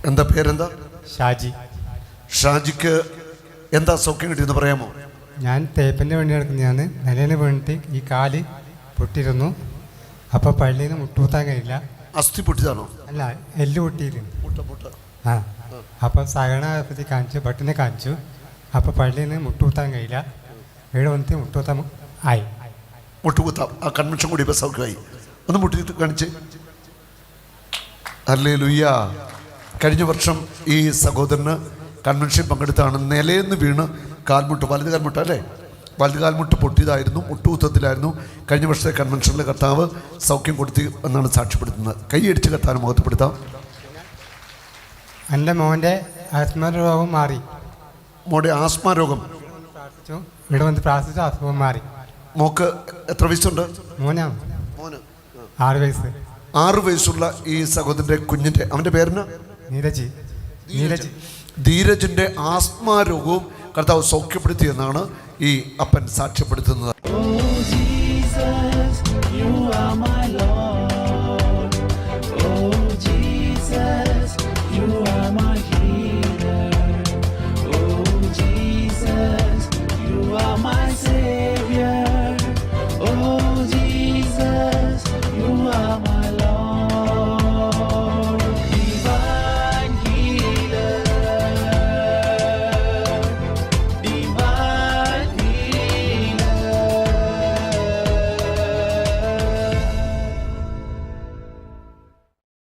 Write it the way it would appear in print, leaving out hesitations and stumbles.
എന്താ പേരെന്താ? ഷാജി. ഷാജിക്ക് എന്താ സൗഖ്യം കിട്ടിയെന്ന് പറയാമോ? ഞാൻ തേപ്പിൻ്റെ വേണ്ടി നടക്കുന്നതാണ്. നിലയിൽ വീണിട്ട് ഈ കാല് പൊട്ടിയിരുന്നു. അപ്പോൾ പള്ളിയിൽ നിന്ന് മുട്ടുകുത്താൻ കഴിയില്ല. അസ്ഥി പൊട്ടിയതാണോ? അല്ല, എല്ല് പൊട്ടിയിരുന്നു. ആ, അപ്പോൾ സഹകരണ ആശുപത്രി കാണിച്ചു, ബട്ടിനെ കാണിച്ചു. അപ്പോൾ പള്ളിയിൽ നിന്ന് മുട്ടുകുത്താൻ കഴിയില്ല. വീട് വന്നിട്ട് മുട്ടുകുത്താൻ ആയി. മുട്ടുകുത്താം. ആ കൺവെൻഷൻ കൂടി ഇപ്പോൾ സൗഖ്യമായി. ഒന്ന് മുട്ടിട്ട് കാണിച്ച്. ഹല്ലേലൂയ. കഴിഞ്ഞ വർഷം ഈ സഹോദരന് കൺവെൻഷൻ പങ്കെടുത്താണ് നിലയെന്ന് വീണ് കാൽമുട്ട്, വലത് കാൽമുട്ട് അല്ലേ, വലത് കാൽമുട്ട് പൊട്ടിയതായിരുന്നു, മുട്ടുകുത്തത്തിലായിരുന്നു. കഴിഞ്ഞ വർഷത്തെ കൺവെൻഷനിൽ കർത്താവ് സൗഖ്യം കൊടുത്തി എന്നാണ് സാക്ഷ്യപ്പെടുത്തുന്നത്. കൈയടിച്ച് കർത്താവ് മുഖത്തപ്പെടുത്താം. എൻ്റെ മോൻ്റെ ആസ്മ രോഗം മാറി. മോടെ ആസ്മ രോഗം പ്രാർത്ഥിച്ചു, ഇവിടെ വന്ന് പ്രാർത്ഥിച്ചു, അസുഖം മാറി. മോക്ക് എത്ര വയസ്സുണ്ട്? മോന് 6 വയസ്സ്. 6 വയസ്സുള്ള ഈ സഹോദരൻ്റെ കുഞ്ഞിൻ്റെ, അവൻ്റെ പേരിന് ധീരജിൻ്റെ ആസ്മ രോഗവും കർത്താവ് സൗഖ്യപ്പെടുത്തിയെന്നാണ് ഈ അപ്പൻ സാക്ഷ്യപ്പെടുത്തുന്നത്.